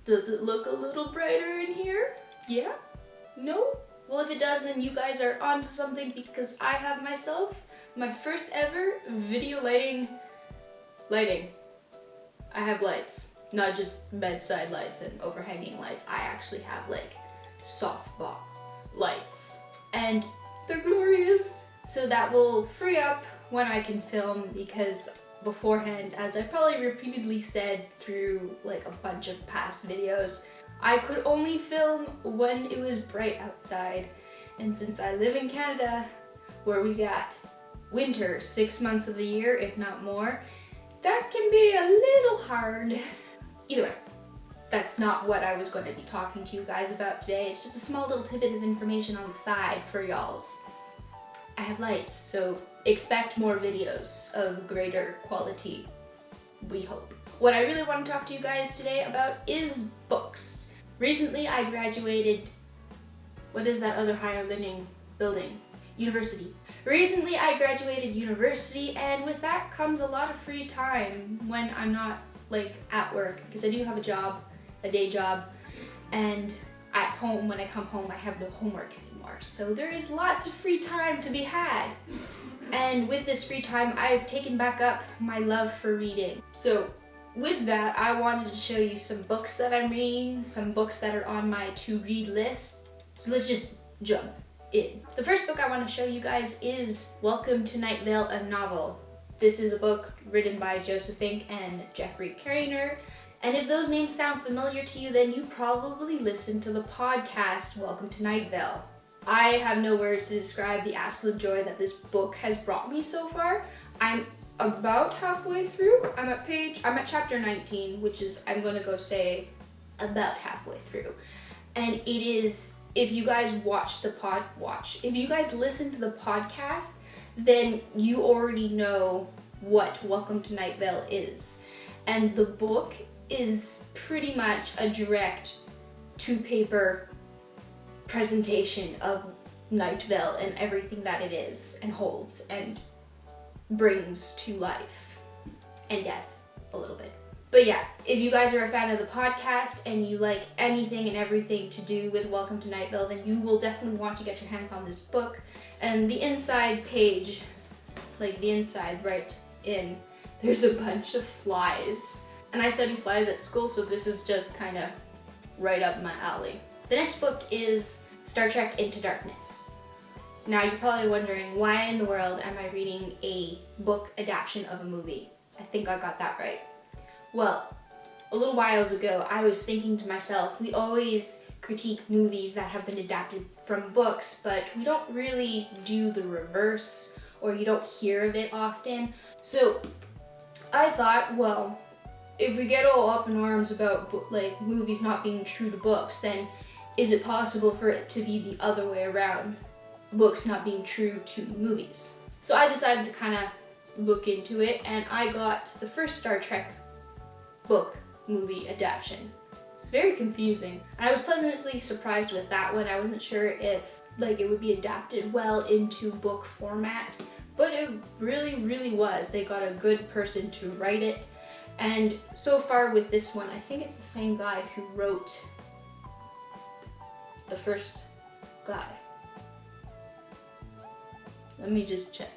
Does it look a little brighter in here? Yeah? No? Well, if it does, then you guys are onto something, because I have myself my first ever video lighting. I have lights, not just bedside lights and overhanging lights. I actually have like softbox lights, and they're glorious. So that will free up when I can film, because beforehand, as I probably repeatedly said through like a bunch of past videos, I could only film when it was bright outside. And since I live in Canada, where we got winter 6 months of the year, if not more, that can be a little hard. Either way, that's not what I was going to be talking to you guys about today. It's just a small little tidbit of information on the side for y'alls. I have lights, so expect more videos of greater quality, we hope. What I really want to talk to you guys today about is books. Recently I graduated, what is that other higher learning building? University. Recently I graduated university, and with that comes a lot of free time when I'm not like at work, because I do have a job, a day job, and at home, when I come home, I have no homework anymore. So there is lots of free time to be had. And with this free time, I've taken back up my love for reading. So with that, I wanted to show you some books that I'm reading, some books that are on my to-read list. So let's just jump in. The first book I want to show you guys is Welcome to Night Vale, a novel. This is a book written by Joseph Fink and Jeffrey Cariner. And if those names sound familiar to you, then you probably listened to the podcast Welcome to Night Vale. I have no words to describe the absolute joy that this book has brought me so far. I'm about halfway through. I'm at chapter 19, which is, I'm gonna go say, about halfway through. And it is, if you guys if you guys listen to the podcast, then you already know what Welcome to Night Vale is. And the book is pretty much a direct to-paper presentation of Night Vale and everything that it is and holds and brings to life and death a little bit. But yeah, if you guys are a fan of the podcast and you like anything and everything to do with Welcome to Night Vale, then you will definitely want to get your hands on this book. And the inside page, like the inside right in, there's a bunch of flies. And I study flies at school, so this is just kind of right up my alley. The next book is Star Trek Into Darkness. Now you're probably wondering, why in the world am I reading a book adaptation of a movie? I think I got that right. Well, a little whiles ago, I was thinking to myself, we always critique movies that have been adapted from books, but we don't really do the reverse, or you don't hear of it often. So I thought, well, if we get all up in arms about like movies not being true to books, then is it possible for it to be the other way around? Books not being true to movies. So I decided to kind of look into it, and I got the first Star Trek book movie adaptation. It's very confusing. And I was pleasantly surprised with that one. I wasn't sure if like it would be adapted well into book format, but it really, really was. They got a good person to write it. And so far with this one, I think it's the same guy who wrote the first guy. Let me just check.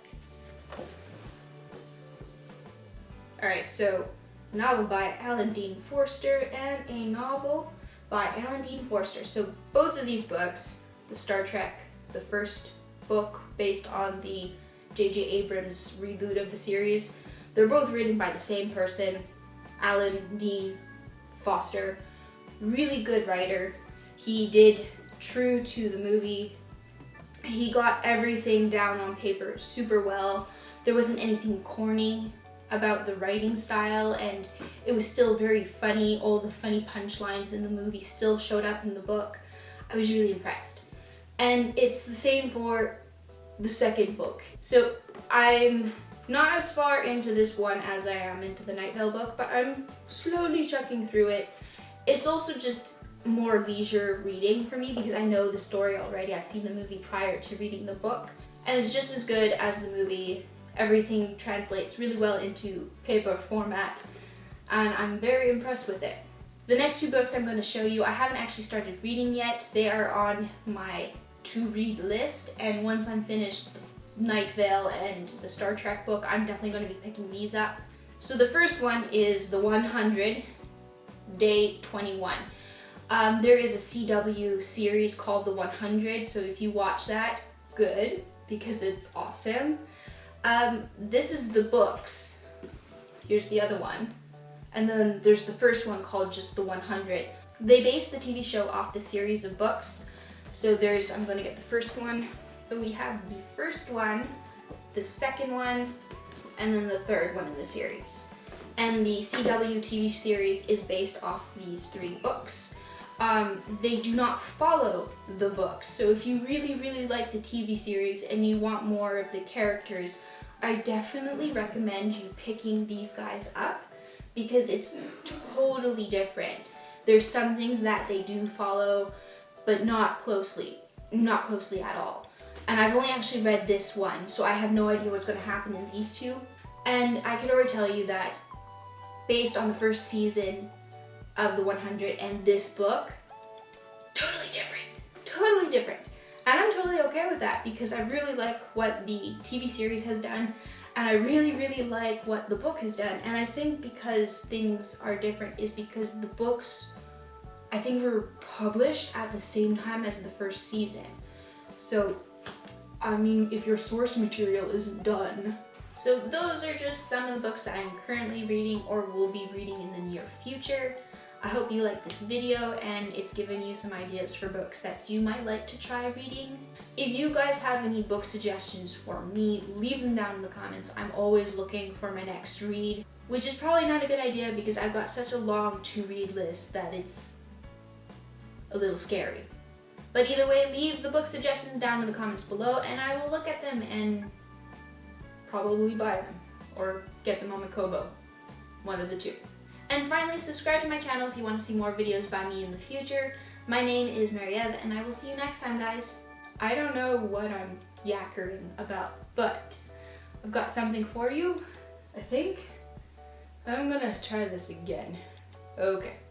Alright, so a novel by Alan Dean Forster and a novel by Alan Dean Forster. So both of these books, the Star Trek, the first book based on the J.J. Abrams reboot of the series, they're both written by the same person, Alan Dean Forster. Really good writer. He did true to the movie. He got everything down on paper super well. There wasn't anything corny about the writing style, and it was still very funny. All the funny punchlines in the movie still showed up in the book. I was really impressed. And it's the same for the second book. So I'm not as far into this one as I am into the Night Vale book, but I'm slowly checking through it. It's also just more leisure reading for me because I know the story already. I've seen the movie prior to reading the book, and it's just as good as the movie. Everything translates really well into paper format, and I'm very impressed with it. The next two books I'm going to show you, I haven't actually started reading yet. They are on my to-read list, and once I'm finished Night Vale and the Star Trek book, I'm definitely going to be picking these up. So the first one is The 100, Day 21. There is a CW series called The 100, so if you watch that, good, because it's awesome. This is the books. Here's the other one. And then there's the first one called just The 100. They based the TV show off the series of books. So I'm going to get the first one. So we have the first one, the second one, and then the third one in the series. And the CW TV series is based off these three books. They do not follow the books. So if you really, really like the TV series and you want more of the characters, I definitely recommend you picking these guys up because it's totally different. There's some things that they do follow, but not closely at all. And I've only actually read this one, so I have no idea what's going to happen in these two. And I can already tell you that based on the first season of The 100 and this book, totally different. And I'm totally okay with that because I really like what the TV series has done, and I really, really like what the book has done. And I think because things are different is because the books, I think, were published at the same time as the first season. So, I mean, if your source material isn't done. So those are just some of the books that I'm currently reading or will be reading in the near future. I hope you like this video and it's given you some ideas for books that you might like to try reading. If you guys have any book suggestions for me, leave them down in the comments. I'm always looking for my next read, which is probably not a good idea because I've got such a long to-read list that it's a little scary. But either way, leave the book suggestions down in the comments below and I will look at them and probably buy them or get them on my Kobo. One of the two. And finally, subscribe to my channel if you want to see more videos by me in the future. My name is Mary-Eve, and I will see you next time, guys. I don't know what I'm yakkering about, but I've got something for you, I think. I'm gonna try this again. Okay.